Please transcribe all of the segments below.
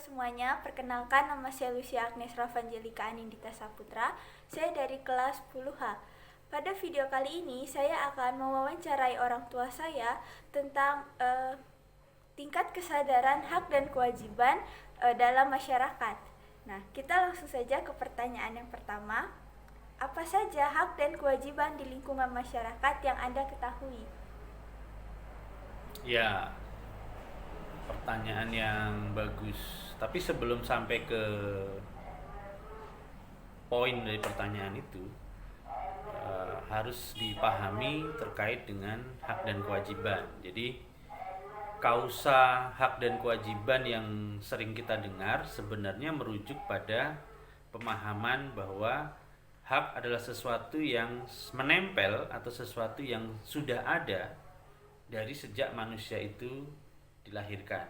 semuanya, perkenalkan nama saya Lucia Agnes Ravanjelika Anindita Saputra. Saya dari kelas 10H. Pada video kali ini saya akan mewawancarai orang tua saya tentang tingkat kesadaran hak dan kewajiban dalam masyarakat. Nah, kita langsung saja ke pertanyaan yang pertama. Apa saja hak dan kewajiban di lingkungan masyarakat yang Anda ketahui? Ya, pertanyaan yang bagus. Tapi sebelum sampai ke poin dari pertanyaan itu, harus dipahami terkait dengan hak dan kewajiban. Jadi, kausa hak dan kewajiban yang sering kita dengar sebenarnya merujuk pada pemahaman bahwa hak adalah sesuatu yang menempel atau sesuatu yang sudah ada dari sejak manusia itu dilahirkan.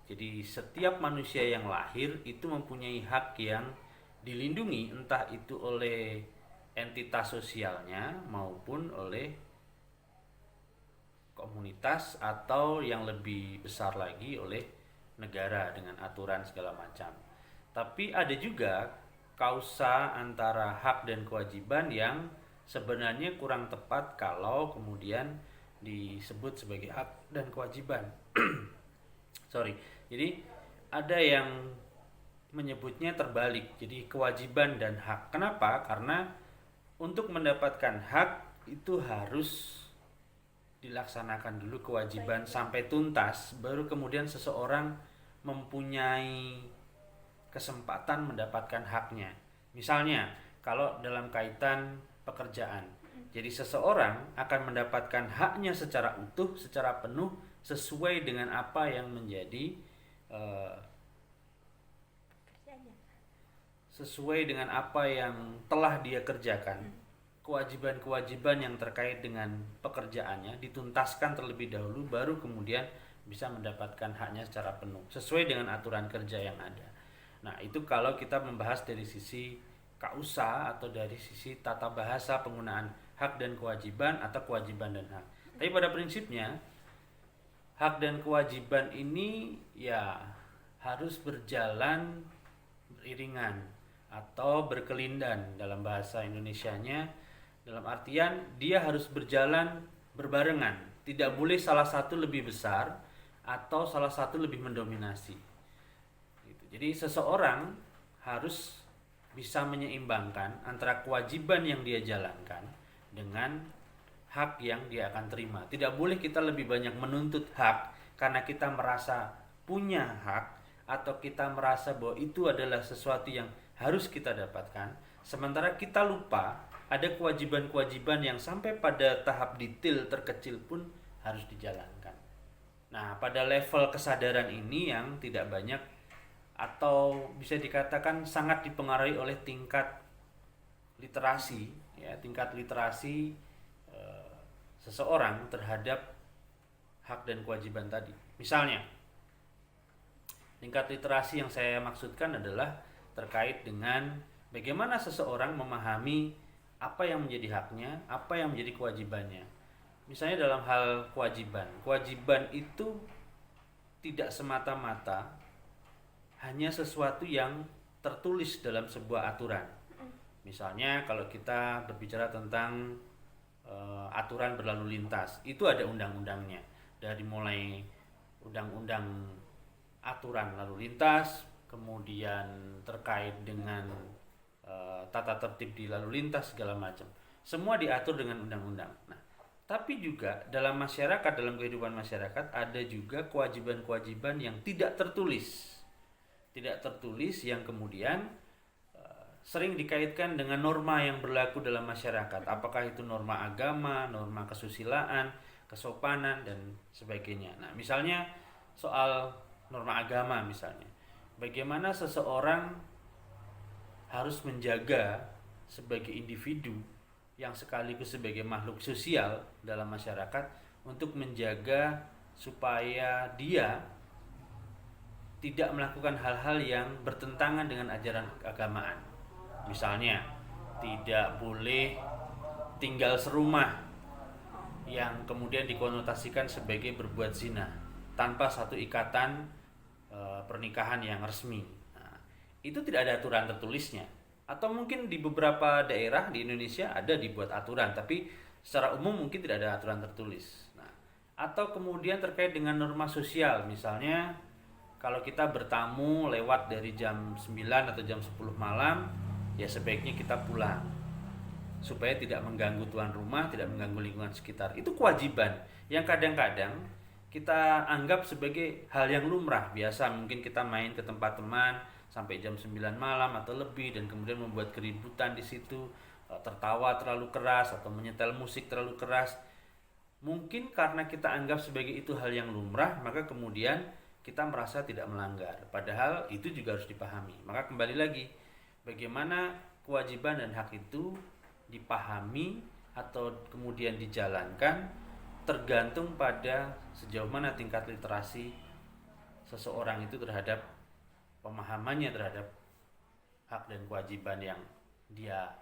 Jadi setiap manusia yang lahir itu mempunyai hak yang dilindungi, entah itu oleh entitas sosialnya maupun oleh komunitas atau yang lebih besar lagi oleh negara dengan aturan segala macam. Tapi ada juga kausa antara hak dan kewajiban yang sebenarnya kurang tepat kalau kemudian disebut sebagai hak dan kewajiban. Sorry. Jadi ada yang menyebutnya terbalik. Jadi kewajiban dan hak. Kenapa? Karena untuk mendapatkan hak itu harus dilaksanakan dulu kewajiban sampai tuntas, baru kemudian seseorang mempunyai kesempatan mendapatkan haknya. Misalnya, kalau dalam kaitan pekerjaan, jadi seseorang akan mendapatkan haknya secara utuh, secara penuh, sesuai dengan apa yang menjadi sesuai dengan apa yang telah dia kerjakan. Kewajiban-kewajiban yang terkait dengan pekerjaannya dituntaskan terlebih dahulu, baru kemudian bisa mendapatkan haknya secara penuh sesuai dengan aturan kerja yang ada. Nah, itu kalau kita membahas dari sisi kausa atau dari sisi tata bahasa penggunaan hak dan kewajiban atau kewajiban dan hak. Tapi pada prinsipnya hak dan kewajiban ini ya harus berjalan beriringan atau berkelindan dalam bahasa Indonesianya, dalam artian dia harus berjalan berbarengan, tidak boleh salah satu lebih besar atau salah satu lebih mendominasi gitu. Jadi seseorang harus bisa menyeimbangkan antara kewajiban yang dia jalankan dengan hak yang dia akan terima. Tidak boleh kita lebih banyak menuntut hak karena kita merasa punya hak atau kita merasa bahwa itu adalah sesuatu yang harus kita dapatkan, sementara kita lupa ada kewajiban-kewajiban yang sampai pada tahap detail terkecil pun harus dijalankan. Nah, pada level kesadaran ini yang tidak banyak atau bisa dikatakan sangat dipengaruhi oleh tingkat literasi, ya, tingkat literasi seseorang terhadap hak dan kewajiban tadi. Misalnya, tingkat literasi yang saya maksudkan adalah terkait dengan bagaimana seseorang memahami apa yang menjadi haknya, apa yang menjadi kewajibannya. Misalnya dalam hal kewajiban, kewajiban itu tidak semata-mata hanya sesuatu yang tertulis dalam sebuah aturan. Misalnya kalau kita berbicara tentang aturan berlalu lintas, itu ada undang-undangnya. Dari mulai undang-undang aturan lalu lintas, kemudian terkait dengan tata tertib di lalu lintas segala macam. Semua diatur dengan undang-undang. Nah, tapi juga dalam masyarakat, dalam kehidupan masyarakat ada juga kewajiban-kewajiban yang tidak tertulis. Tidak tertulis yang kemudian sering dikaitkan dengan norma yang berlaku dalam masyarakat. Apakah itu norma agama, norma kesusilaan, kesopanan dan sebagainya. Nah, misalnya soal norma agama misalnya. Bagaimana seseorang harus menjaga sebagai individu yang sekaligus sebagai makhluk sosial dalam masyarakat untuk menjaga supaya dia tidak melakukan hal-hal yang bertentangan dengan ajaran keagamaan. Misalnya, tidak boleh tinggal serumah yang kemudian dikonotasikan sebagai berbuat zina tanpa satu ikatan pernikahan yang resmi. Nah, itu tidak ada aturan tertulisnya. Atau mungkin di beberapa daerah di Indonesia ada dibuat aturan, tapi secara umum mungkin tidak ada aturan tertulis. Nah, atau kemudian terkait dengan norma sosial, misalnya kalau kita bertamu lewat dari jam 9 atau jam 10 malam, ya sebaiknya kita pulang supaya tidak mengganggu tuan rumah, tidak mengganggu lingkungan sekitar. Itu kewajiban yang kadang-kadang kita anggap sebagai hal yang lumrah, biasa. Mungkin kita main ke tempat teman sampai jam 9 malam atau lebih dan kemudian membuat keributan di situ, tertawa terlalu keras atau menyetel musik terlalu keras. Mungkin karena kita anggap sebagai itu hal yang lumrah, maka kemudian kita merasa tidak melanggar. Padahal itu juga harus dipahami. Maka kembali lagi, bagaimana kewajiban dan hak itu dipahami atau kemudian dijalankan tergantung pada sejauh mana tingkat literasi seseorang itu terhadap pemahamannya terhadap hak dan kewajiban yang dia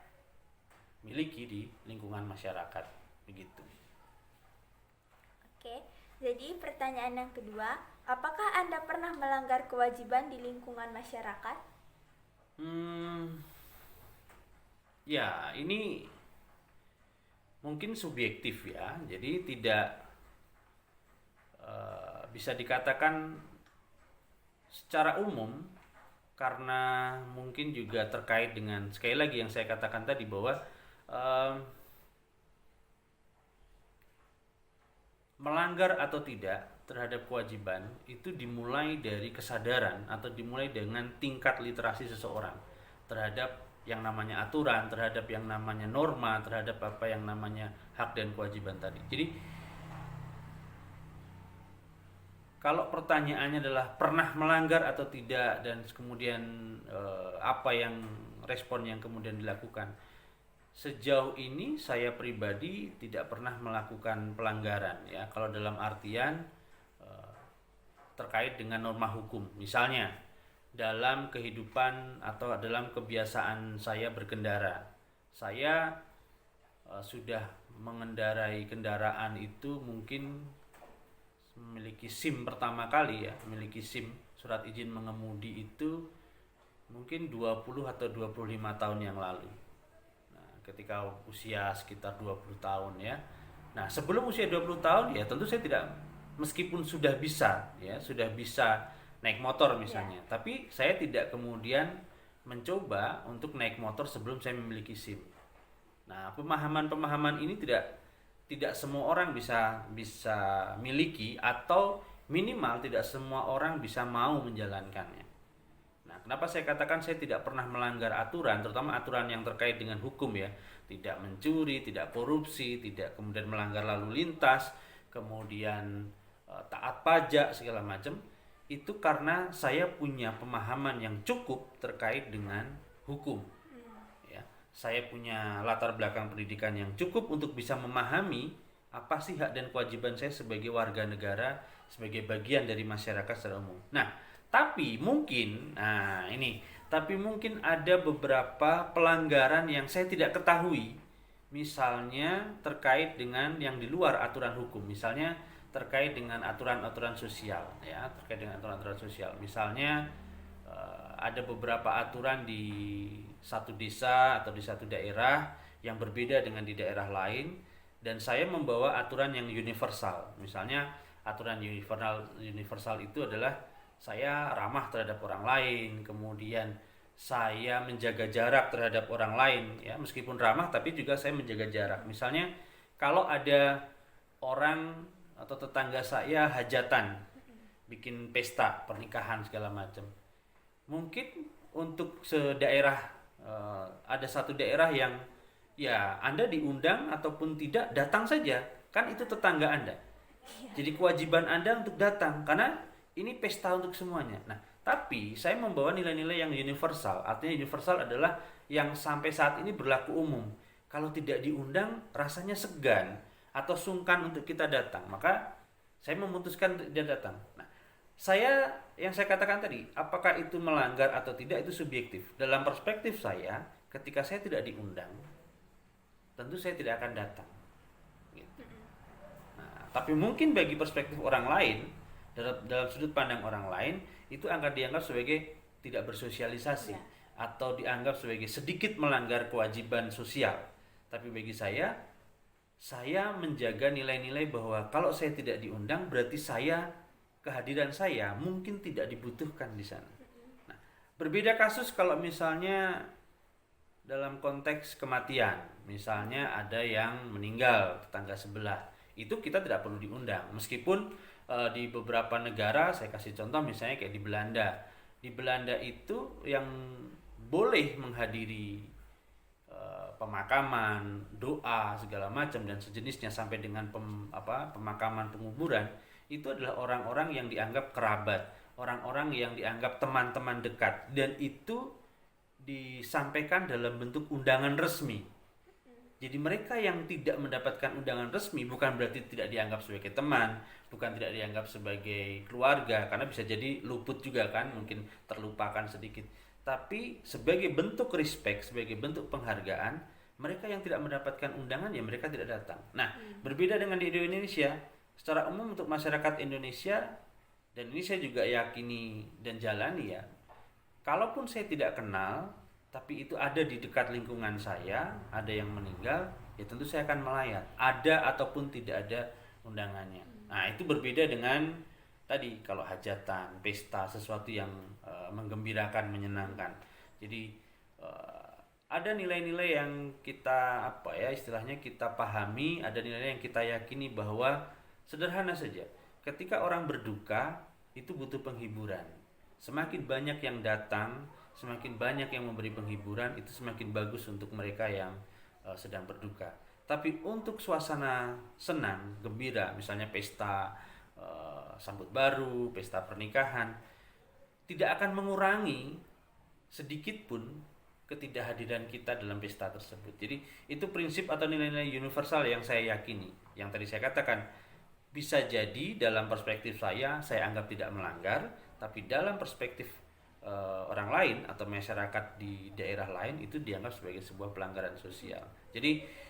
miliki di lingkungan masyarakat, begitu. Oke, jadi pertanyaan yang kedua, apakah Anda pernah melanggar kewajiban di lingkungan masyarakat? Ya, ini mungkin subjektif ya, jadi tidak bisa dikatakan secara umum, karena mungkin juga terkait dengan sekali lagi yang saya katakan tadi bahwa melanggar atau tidak terhadap kewajiban itu dimulai dari kesadaran atau dimulai dengan tingkat literasi seseorang terhadap yang namanya aturan, terhadap yang namanya norma, terhadap apa yang namanya hak dan kewajiban tadi. Jadi kalau pertanyaannya adalah pernah melanggar atau tidak dan kemudian apa yang respon yang kemudian dilakukan, sejauh ini saya pribadi tidak pernah melakukan pelanggaran ya. Kalau dalam artian terkait dengan norma hukum, misalnya dalam kehidupan atau dalam kebiasaan saya berkendara, saya sudah mengendarai kendaraan itu mungkin memiliki SIM pertama kali ya, memiliki SIM surat izin mengemudi itu mungkin 20 atau 25 tahun yang lalu. Nah, ketika usia sekitar 20 tahun ya. Nah, sebelum usia 20 tahun ya tentu saya tidak, meskipun sudah bisa ya, sudah bisa naik motor misalnya, tapi saya tidak kemudian mencoba untuk naik motor sebelum saya memiliki SIM. Nah, pemahaman-pemahaman ini tidak semua orang bisa miliki, atau minimal tidak semua orang bisa mau menjalankannya. Nah, kenapa saya katakan saya tidak pernah melanggar aturan, terutama aturan yang terkait dengan hukum ya, tidak mencuri, tidak korupsi, tidak kemudian melanggar lalu lintas, kemudian taat pajak segala macam, itu karena saya punya pemahaman yang cukup terkait dengan hukum. Saya punya latar belakang pendidikan yang cukup untuk bisa memahami apa sih hak dan kewajiban saya sebagai warga negara, sebagai bagian dari masyarakat secara umum. Nah, tapi mungkin ada beberapa pelanggaran yang saya tidak ketahui. Misalnya terkait dengan yang di luar aturan hukum, misalnya terkait dengan aturan-aturan sosial ya, terkait dengan aturan-aturan sosial. Misalnya ada beberapa aturan di satu desa atau di satu daerah yang berbeda dengan di daerah lain, dan saya membawa aturan yang universal. Misalnya aturan universal itu adalah saya ramah terhadap orang lain, kemudian saya menjaga jarak terhadap orang lain ya, meskipun ramah tapi juga saya menjaga jarak. Misalnya kalau ada orang atau tetangga saya hajatan, bikin pesta pernikahan segala macam, mungkin untuk sedaerah ada satu daerah yang ya Anda diundang ataupun tidak, datang saja, kan itu tetangga Anda. Jadi kewajiban Anda untuk datang karena ini pesta untuk semuanya. Nah, tapi saya membawa nilai-nilai yang universal. Artinya universal adalah yang sampai saat ini berlaku umum. Kalau tidak diundang rasanya segan atau sungkan untuk kita datang, maka saya memutuskan untuk dia datang. Nah, yang saya katakan tadi, apakah itu melanggar atau tidak, itu subjektif. Dalam perspektif saya, ketika saya tidak diundang, tentu saya tidak akan datang. Gitu. Nah, tapi mungkin bagi perspektif orang lain, dalam sudut pandang orang lain, itu akan dianggap sebagai tidak bersosialisasi Ya. atau dianggap sebagai sedikit melanggar kewajiban sosial. Tapi bagi saya menjaga nilai-nilai bahwa kalau saya tidak diundang berarti kehadiran saya mungkin tidak dibutuhkan di sana. Nah, berbeda kasus kalau misalnya dalam konteks kematian, misalnya ada yang meninggal tetangga sebelah, itu kita tidak perlu diundang. Meskipun di beberapa negara, saya kasih contoh misalnya kayak di Belanda. Di Belanda itu yang boleh menghadiri pemakaman, doa segala macam dan sejenisnya sampai dengan pemakaman penguburan itu adalah orang-orang yang dianggap kerabat, orang-orang yang dianggap teman-teman dekat dan itu disampaikan dalam bentuk undangan resmi. Jadi mereka yang tidak mendapatkan undangan resmi bukan berarti tidak dianggap sebagai teman, bukan tidak dianggap sebagai keluarga karena bisa jadi luput juga kan, mungkin terlupakan sedikit. Tapi sebagai bentuk respect, sebagai bentuk penghargaan, mereka yang tidak mendapatkan undangan ya mereka tidak datang. Nah, berbeda dengan di Indonesia, secara umum untuk masyarakat Indonesia dan ini saya juga yakini dan jalani ya. Kalaupun saya tidak kenal, tapi itu ada di dekat lingkungan saya, ada yang meninggal, ya tentu saya akan melayat. Ada ataupun tidak ada undangannya. Nah, itu berbeda dengan tadi kalau hajatan, pesta, sesuatu yang menggembirakan, menyenangkan. Jadi ada nilai-nilai yang kita istilahnya kita pahami, ada nilai yang kita yakini bahwa sederhana saja. Ketika orang berduka, itu butuh penghiburan. Semakin banyak yang datang, semakin banyak yang memberi penghiburan, itu semakin bagus untuk mereka yang sedang berduka. Tapi untuk suasana senang, gembira, misalnya pesta sambut baru, pesta pernikahan, tidak akan mengurangi sedikit pun ketidakhadiran kita dalam pesta tersebut. Jadi itu prinsip atau nilai-nilai universal yang saya yakini. Yang tadi saya katakan, bisa jadi dalam perspektif saya anggap tidak melanggar, tapi dalam perspektif orang lain atau masyarakat di daerah lain itu dianggap sebagai sebuah pelanggaran sosial. Jadi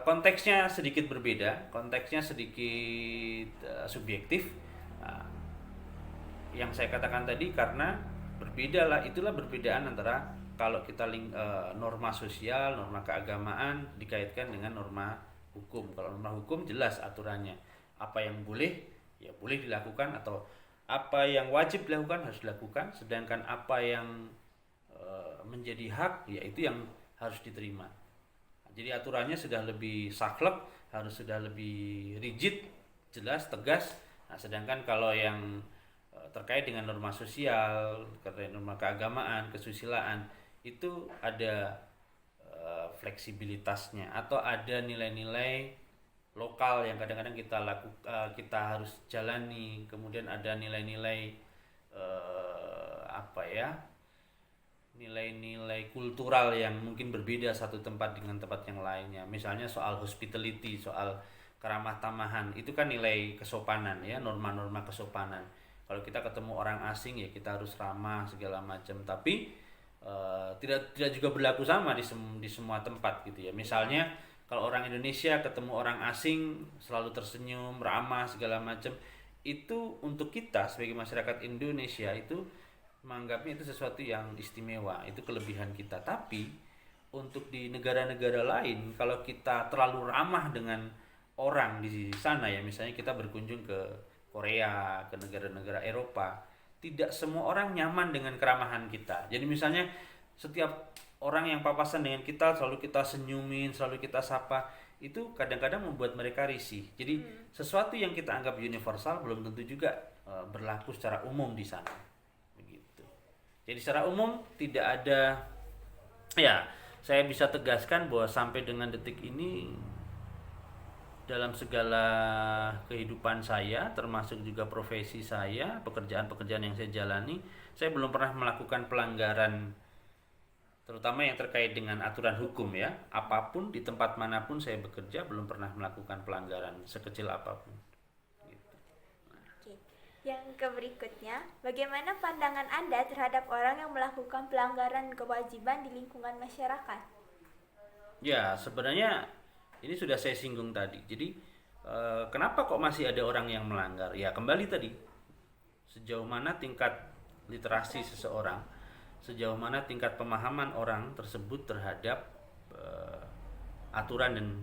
konteksnya sedikit berbeda, konteksnya sedikit subjektif. Yang saya katakan tadi karena itulah perbedaan antara kalau kita norma sosial, norma keagamaan dikaitkan dengan norma hukum. Kalau norma hukum jelas aturannya, apa yang boleh ya boleh dilakukan atau apa yang wajib dilakukan harus dilakukan, sedangkan apa yang menjadi hak ya itu yang harus diterima. Jadi aturannya sudah lebih saklek, harus sudah lebih rigid, jelas, tegas. Nah, sedangkan kalau yang terkait dengan norma sosial, terkait norma keagamaan, kesusilaan, itu ada fleksibilitasnya atau ada nilai-nilai lokal yang kadang-kadang kita harus jalani. Kemudian ada nilai-nilai nilai-nilai kultural yang mungkin berbeda satu tempat dengan tempat yang lainnya. Misalnya soal hospitality, soal keramah tamahan, itu kan nilai kesopanan ya, norma-norma kesopanan. Kalau kita ketemu orang asing ya kita harus ramah segala macam, tapi tidak juga berlaku sama di semua tempat gitu ya. Misalnya kalau orang Indonesia ketemu orang asing selalu tersenyum, ramah segala macam, itu untuk kita sebagai masyarakat Indonesia itu menganggapnya itu sesuatu yang istimewa, itu kelebihan kita. Tapi untuk di negara-negara lain, kalau kita terlalu ramah dengan orang di sana ya, misalnya kita berkunjung ke Korea, ke negara-negara Eropa, tidak semua orang nyaman dengan keramahan kita. Jadi misalnya setiap orang yang papasan dengan kita selalu kita senyumin, selalu kita sapa, itu kadang-kadang membuat mereka risih. Jadi sesuatu yang kita anggap universal belum tentu juga berlaku secara umum di sana. Begitu. Jadi secara umum tidak ada, ya saya bisa tegaskan bahwa sampai dengan detik ini dalam segala kehidupan saya, termasuk juga profesi saya, pekerjaan-pekerjaan yang saya jalani, saya belum pernah melakukan pelanggaran, terutama yang terkait dengan aturan hukum ya. Apapun di tempat manapun saya bekerja, belum pernah melakukan pelanggaran sekecil apapun. Gitu. Oke. Yang berikutnya, bagaimana pandangan Anda terhadap orang yang melakukan pelanggaran kewajiban di lingkungan masyarakat? Ya, sebenarnya ini sudah saya singgung tadi. Jadi kenapa kok masih ada orang yang melanggar? Ya kembali tadi, sejauh mana tingkat literasi seseorang, sejauh mana tingkat pemahaman orang tersebut terhadap aturan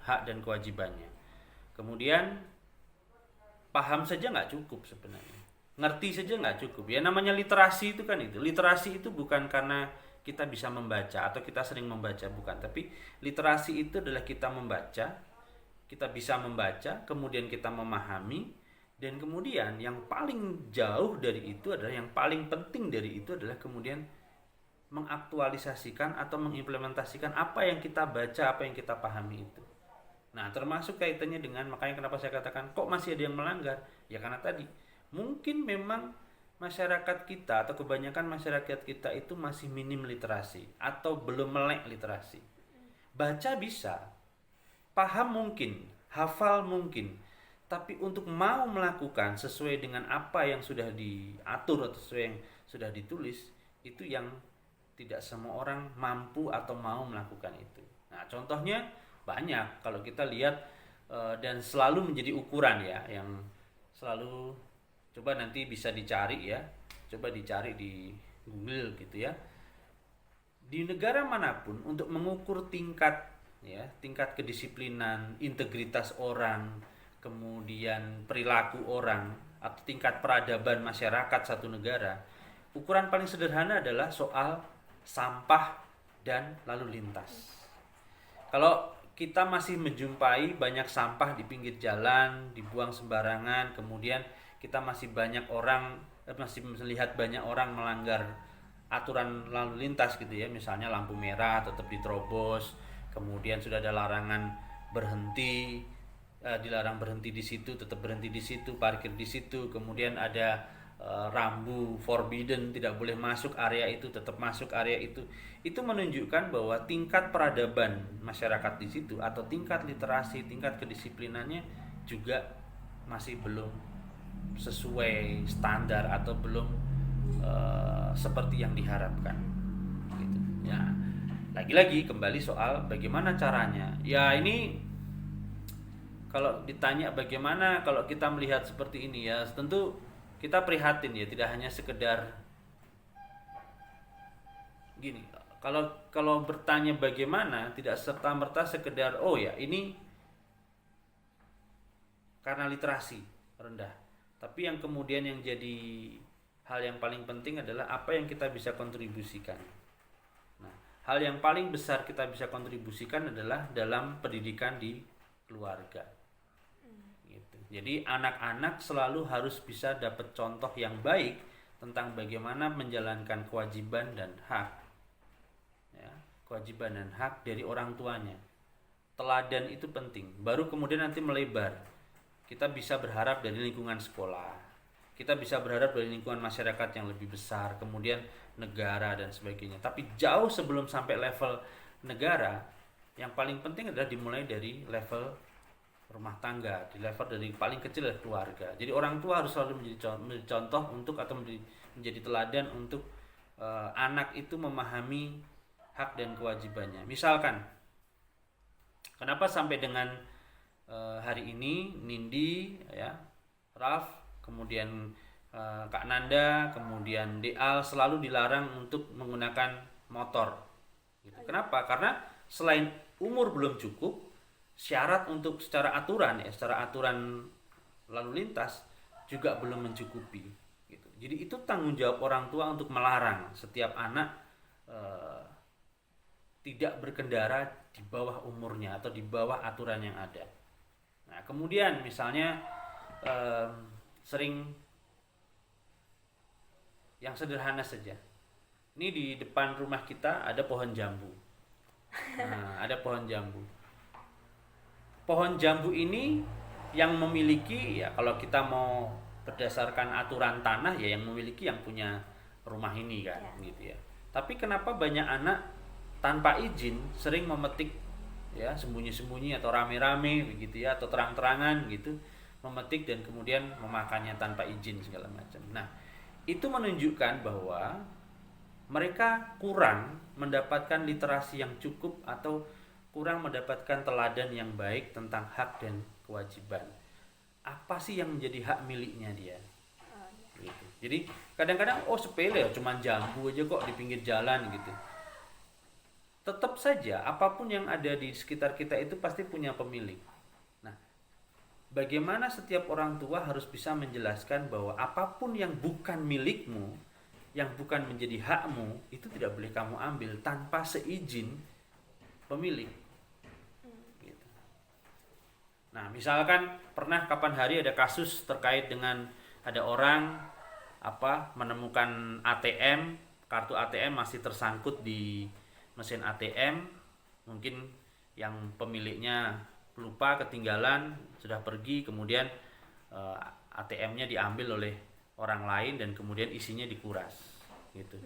hak dan kewajibannya. Kemudian paham saja nggak cukup sebenarnya, ngerti saja nggak cukup. Ya namanya literasi itu kan itu. Literasi itu bukan karena kita bisa membaca atau kita sering membaca, bukan. Tapi literasi itu adalah kita membaca, kita bisa membaca, kemudian kita memahami, dan kemudian yang paling jauh dari itu adalah, yang paling penting dari itu adalah kemudian mengaktualisasikan atau mengimplementasikan apa yang kita baca, apa yang kita pahami itu. Nah, termasuk kaitannya dengan, makanya kenapa saya katakan kok masih ada yang melanggar? Ya karena tadi, mungkin memang masyarakat kita atau kebanyakan masyarakat kita itu masih minim literasi atau belum melek literasi. Baca bisa, paham mungkin, hafal mungkin, tapi untuk mau melakukan sesuai dengan apa yang sudah diatur atau sesuai yang sudah ditulis, itu yang tidak semua orang mampu atau mau melakukan itu. Nah, contohnya banyak kalau kita lihat, dan selalu menjadi ukuran ya, yang selalu coba nanti bisa dicari ya, coba dicari di Google gitu ya. Di negara manapun untuk mengukur tingkat kedisiplinan, integritas orang, kemudian perilaku orang atau tingkat peradaban masyarakat satu negara, ukuran paling sederhana adalah soal sampah dan lalu lintas. Kalau kita masih menjumpai banyak sampah di pinggir jalan, dibuang sembarangan, kemudian kita masih masih melihat banyak orang melanggar aturan lalu lintas gitu ya, misalnya lampu merah tetap diterobos, kemudian sudah ada larangan berhenti, dilarang berhenti di situ, tetap berhenti di situ, parkir di situ, kemudian ada rambu forbidden, tidak boleh masuk area itu, tetap masuk area itu. Itu menunjukkan bahwa tingkat peradaban masyarakat di situ atau tingkat literasi, tingkat kedisiplinannya juga masih belum sesuai standar atau belum seperti yang diharapkan gitu. Ya, lagi-lagi kembali soal bagaimana caranya. Ya ini kalau ditanya bagaimana kalau kita melihat seperti ini, ya tentu kita prihatin ya, tidak hanya sekedar gini. Kalau bertanya bagaimana, tidak serta-merta sekedar oh ya ini karena literasi rendah. Tapi yang kemudian yang jadi hal yang paling penting adalah apa yang kita bisa kontribusikan. Nah, hal yang paling besar kita bisa kontribusikan adalah dalam pendidikan di keluarga. Gitu. Jadi anak-anak selalu harus bisa dapat contoh yang baik tentang bagaimana menjalankan kewajiban dan hak. Ya, kewajiban dan hak dari orang tuanya. Teladan itu penting. Baru kemudian nanti melebar. Kita bisa berharap dari lingkungan sekolah. Kita bisa berharap dari lingkungan masyarakat yang lebih besar, kemudian negara dan sebagainya. Tapi jauh sebelum sampai level negara, yang paling penting adalah dimulai dari level rumah tangga, di level dari paling kecil adalah keluarga. Jadi orang tua harus selalu menjadi contoh untuk atau menjadi teladan untuk anak itu memahami hak dan kewajibannya. Misalkan, kenapa sampai dengan hari ini Nindi, ya, Raf, kemudian Kak Nanda, kemudian Deal selalu dilarang untuk menggunakan motor. Gitu. Kenapa? Karena selain umur belum cukup, syarat untuk secara aturan lalu lintas juga belum mencukupi. Gitu. Jadi itu tanggung jawab orang tua untuk melarang setiap anak tidak berkendara di bawah umurnya atau di bawah aturan yang ada. Nah, kemudian misalnya sering yang sederhana saja. Ini di depan rumah kita ada pohon jambu. Nah, ada pohon jambu. Pohon jambu ini yang memiliki, ya kalau kita mau berdasarkan aturan tanah, ya yang memiliki yang punya rumah ini kan, gitu ya. Tapi kenapa banyak anak tanpa izin sering memetik, ya sembunyi-sembunyi atau rame-rame begitu ya, atau terang-terangan gitu, memetik dan kemudian memakannya tanpa izin segala macam. Nah, itu menunjukkan bahwa mereka kurang mendapatkan literasi yang cukup atau kurang mendapatkan teladan yang baik tentang hak dan kewajiban. Apa sih yang menjadi hak miliknya dia? Gitu. Jadi kadang-kadang sepele ya, cuman jambu aja kok di pinggir jalan gitu. Tetap saja apapun yang ada di sekitar kita itu pasti punya pemilik. Nah, bagaimana setiap orang tua harus bisa menjelaskan bahwa apapun yang bukan milikmu, yang bukan menjadi hakmu, itu tidak boleh kamu ambil tanpa seizin pemilik. Gitu. Nah, misalkan pernah kapan hari ada kasus terkait dengan ada orang menemukan ATM, kartu ATM masih tersangkut di mesin ATM, mungkin yang pemiliknya lupa, ketinggalan, sudah pergi, kemudian ATM-nya diambil oleh orang lain dan kemudian isinya dikuras gitu.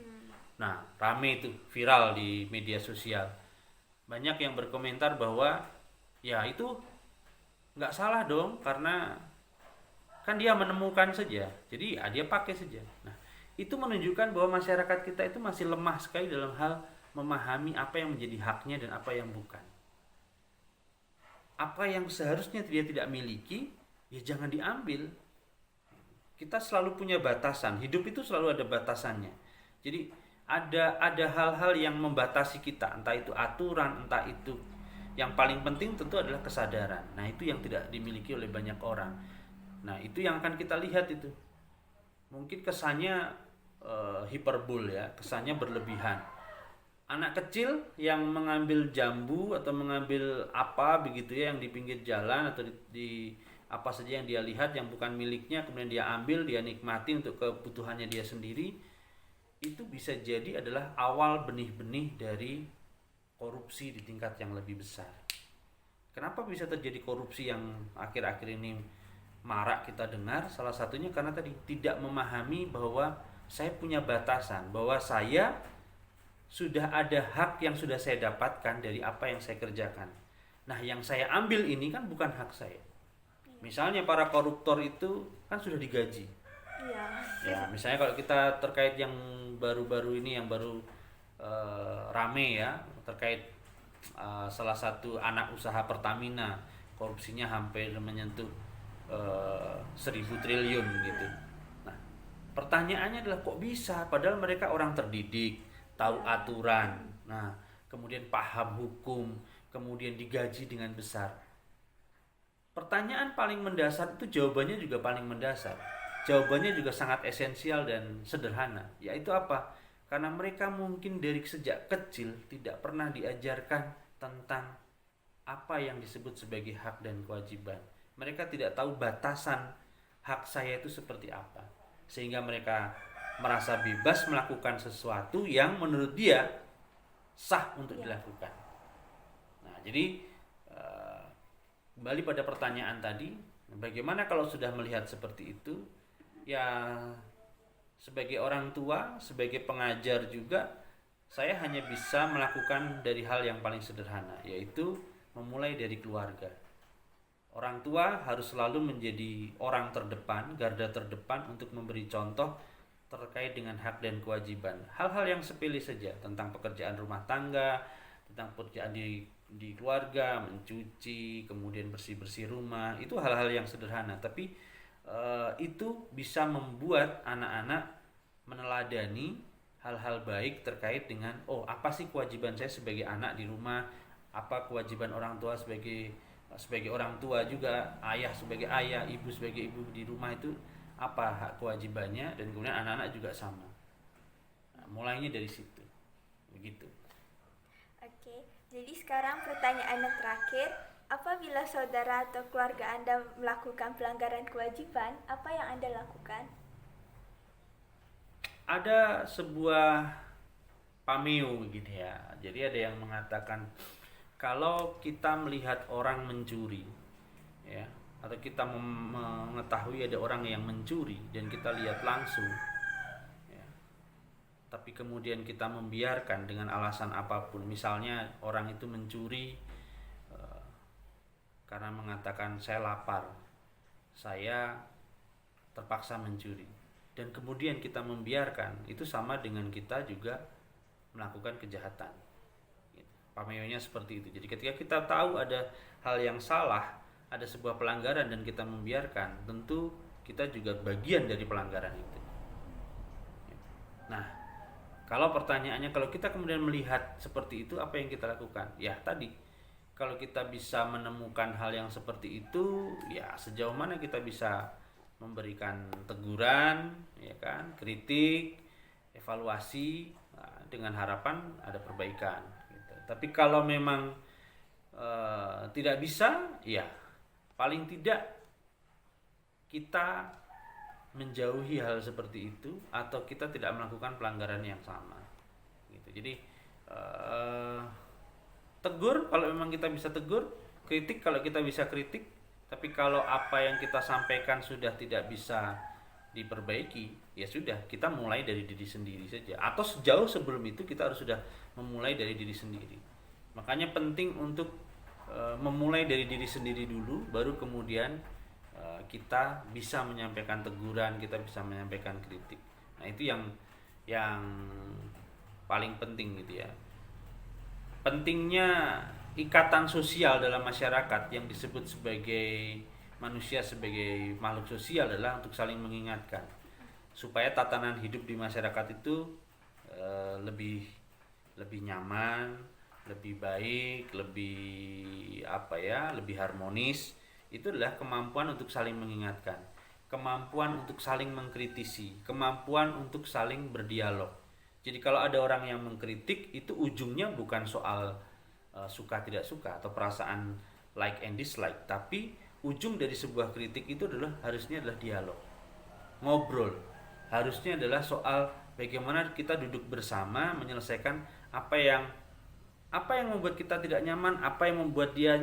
Nah, rame itu, viral di media sosial. Banyak yang berkomentar bahwa ya itu nggak salah dong, karena kan dia menemukan saja, jadi ya dia pakai saja. Nah, itu menunjukkan bahwa masyarakat kita itu masih lemah sekali dalam hal memahami apa yang menjadi haknya dan apa yang bukan. Apa yang seharusnya dia tidak miliki, ya jangan diambil. Kita selalu punya batasan, hidup itu selalu ada batasannya. Jadi ada hal-hal yang membatasi kita, entah itu aturan, entah itu, yang paling penting tentu adalah kesadaran. Nah, itu yang tidak dimiliki oleh banyak orang. Nah, itu yang akan kita lihat itu. Mungkin kesannya hiperbol ya, kesannya berlebihan. Anak kecil yang mengambil jambu atau mengambil apa begitu ya yang di pinggir jalan atau di apa saja yang dia lihat yang bukan miliknya, kemudian dia ambil, dia nikmati untuk kebutuhannya dia sendiri, itu bisa jadi adalah awal benih-benih dari korupsi di tingkat yang lebih besar. Kenapa bisa terjadi korupsi yang akhir-akhir ini marak kita dengar? Salah satunya karena tadi tidak memahami bahwa saya punya batasan, bahwa saya sudah ada hak yang sudah saya dapatkan dari apa yang saya kerjakan. Nah, yang saya ambil ini kan bukan hak saya. Misalnya para koruptor itu kan sudah digaji. Iya. Ya, misalnya kalau kita terkait yang baru-baru ini yang baru rame ya, terkait salah satu anak usaha Pertamina, korupsinya hampir menyentuh 1.000 triliun gitu. Nah, pertanyaannya adalah kok bisa, padahal mereka orang terdidik, tahu aturan, nah kemudian paham hukum, kemudian digaji dengan besar. Pertanyaan paling mendasar itu jawabannya juga paling mendasar, jawabannya juga sangat esensial dan sederhana, yaitu apa? Karena mereka mungkin dari sejak kecil tidak pernah diajarkan tentang apa yang disebut sebagai hak dan kewajiban. Mereka tidak tahu batasan hak saya itu seperti apa, sehingga mereka merasa bebas melakukan sesuatu yang menurut dia sah untuk dilakukan. Nah, jadi kembali pada pertanyaan tadi, bagaimana kalau sudah melihat seperti itu? Ya, sebagai orang tua, sebagai pengajar juga, saya hanya bisa melakukan dari hal yang paling sederhana, yaitu memulai dari keluarga. Orang tua harus selalu menjadi orang terdepan, garda terdepan untuk memberi contoh terkait dengan hak dan kewajiban. Hal-hal yang sepele saja tentang pekerjaan rumah tangga, tentang pekerjaan di keluarga, mencuci, kemudian bersih-bersih rumah, itu hal-hal yang sederhana, tapi itu bisa membuat anak-anak meneladani hal-hal baik terkait dengan apa sih kewajiban saya sebagai anak di rumah, apa kewajiban orang tua sebagai orang tua juga, ayah sebagai ayah, ibu sebagai ibu di rumah, itu apa hak kewajibannya, dan kemudian anak-anak juga sama. Nah, mulainya dari situ, begitu. Oke, jadi sekarang pertanyaan yang terakhir, apabila saudara atau keluarga Anda melakukan pelanggaran kewajiban, apa yang Anda lakukan? Ada sebuah pameo gitu ya. Jadi ada yang mengatakan kalau kita melihat orang mencuri, ya, atau kita mengetahui ada orang yang mencuri dan kita lihat langsung, ya, tapi kemudian kita membiarkan dengan alasan apapun, misalnya orang itu mencuri karena mengatakan saya lapar, saya terpaksa mencuri, dan kemudian kita membiarkan, itu sama dengan kita juga melakukan kejahatan. Pameonya seperti itu. Jadi ketika kita tahu ada hal yang salah, ada sebuah pelanggaran dan kita membiarkan, tentu kita juga bagian dari pelanggaran itu. Nah, kalau pertanyaannya, kalau kita kemudian melihat seperti itu, apa yang kita lakukan? Ya tadi, kalau kita bisa menemukan hal yang seperti itu, ya sejauh mana kita bisa memberikan teguran, ya kan, kritik, evaluasi, nah, dengan harapan ada perbaikan. Gitu. Tapi kalau memang tidak bisa, ya paling tidak kita menjauhi hal seperti itu atau kita tidak melakukan pelanggaran yang sama gitu. Jadi tegur kalau memang kita bisa tegur, kritik kalau kita bisa kritik, tapi kalau apa yang kita sampaikan sudah tidak bisa diperbaiki, ya sudah, kita mulai dari diri sendiri saja, atau sejauh sebelum itu kita harus sudah memulai dari diri sendiri. Makanya penting untuk memulai dari diri sendiri dulu, baru kemudian kita bisa menyampaikan teguran, kita bisa menyampaikan kritik. Nah, itu yang paling penting gitu ya. Pentingnya ikatan sosial dalam masyarakat yang disebut sebagai manusia sebagai makhluk sosial adalah untuk saling mengingatkan supaya tatanan hidup di masyarakat itu lebih nyaman, lebih baik, lebih harmonis. Itu adalah kemampuan untuk saling mengingatkan, kemampuan untuk saling mengkritisi, kemampuan untuk saling berdialog. Jadi kalau ada orang yang mengkritik, itu ujungnya bukan soal suka tidak suka atau perasaan like and dislike, tapi ujung dari sebuah kritik itu harusnya adalah dialog, ngobrol. Harusnya adalah soal bagaimana kita duduk bersama menyelesaikan apa yang membuat kita tidak nyaman, apa yang membuat dia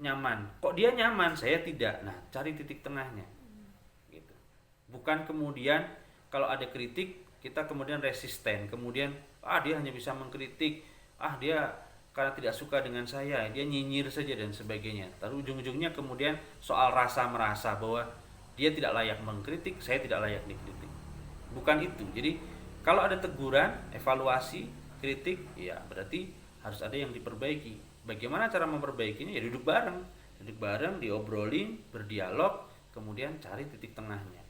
nyaman. Kok dia nyaman, saya tidak. Nah, cari titik tengahnya. Gitu. Bukan kemudian kalau ada kritik kita kemudian resisten, kemudian dia hanya bisa mengkritik, dia karena tidak suka dengan saya, dia nyinyir saja dan sebagainya. Lalu ujung-ujungnya kemudian soal rasa merasa bahwa dia tidak layak mengkritik, saya tidak layak dikritik. Bukan itu. Jadi kalau ada teguran, evaluasi, kritik, ya berarti harus ada yang diperbaiki. Bagaimana cara memperbaikinya? Ya duduk bareng, diobrolin, berdialog, kemudian cari titik tengahnya.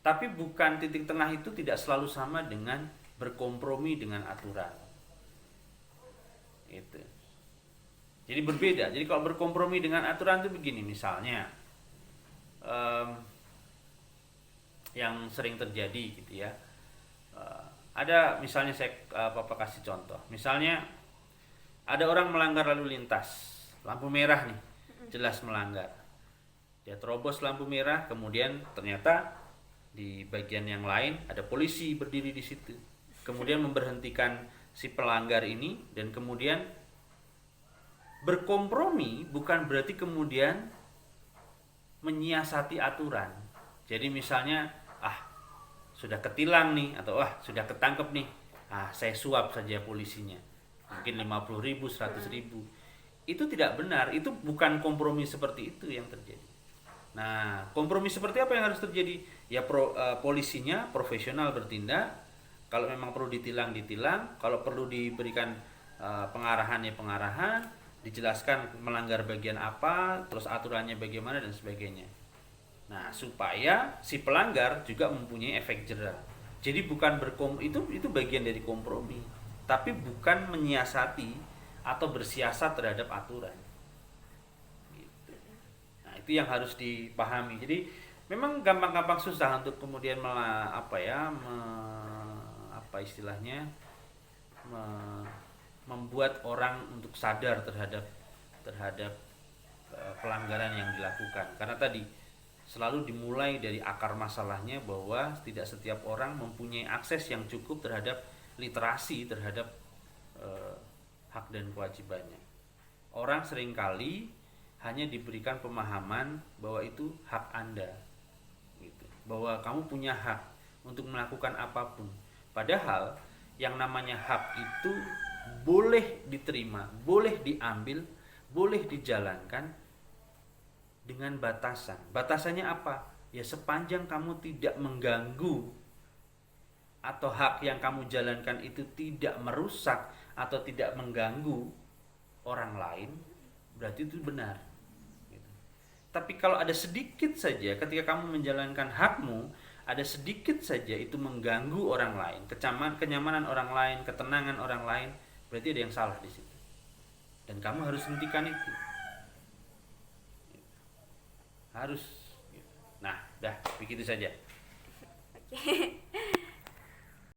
Tapi bukan titik tengah itu tidak selalu sama dengan berkompromi dengan aturan. Itu. Jadi berbeda. Jadi kalau berkompromi dengan aturan itu begini, misalnya yang sering terjadi gitu ya. Ada misalnya saya kasih contoh. Misalnya ada orang melanggar lalu lintas, lampu merah nih, jelas melanggar. Dia terobos lampu merah, kemudian ternyata di bagian yang lain ada polisi berdiri di situ. Kemudian memberhentikan si pelanggar ini dan kemudian berkompromi bukan berarti kemudian menyiasati aturan. Jadi misalnya sudah ketilang nih atau sudah ketangkep nih, saya suap saja polisinya. Mungkin 50.000, 100.000. Itu tidak benar, itu bukan kompromi seperti itu yang terjadi. Nah, kompromi seperti apa yang harus terjadi? Ya polisinya profesional bertindak, kalau memang perlu ditilang, kalau perlu diberikan pengarahan, dijelaskan melanggar bagian apa, terus aturannya bagaimana dan sebagainya. Nah, supaya si pelanggar juga mempunyai efek jera. Jadi bukan itu bagian dari kompromi. Tapi bukan menyiasati atau bersiasat terhadap aturan. Gitu. Nah, itu yang harus dipahami. Jadi memang gampang-gampang susah untuk kemudian membuat orang untuk sadar terhadap pelanggaran yang dilakukan. Karena tadi selalu dimulai dari akar masalahnya bahwa tidak setiap orang mempunyai akses yang cukup terhadap literasi terhadap hak dan kewajibannya. Orang seringkali hanya diberikan pemahaman bahwa itu hak Anda, gitu. Bahwa kamu punya hak untuk melakukan apapun. Padahal yang namanya hak itu boleh diterima, boleh diambil, boleh dijalankan dengan batasan. Batasannya apa? Ya sepanjang kamu tidak mengganggu atau hak yang kamu jalankan itu tidak merusak atau tidak mengganggu orang lain, berarti itu benar. Gitu. Tapi kalau ada sedikit saja ketika kamu menjalankan hakmu ada sedikit saja itu mengganggu orang lain, kenyamanan orang lain, ketenangan orang lain, berarti ada yang salah di situ. Dan kamu harus hentikan itu. Harus. Nah, dah begitu saja. Oke.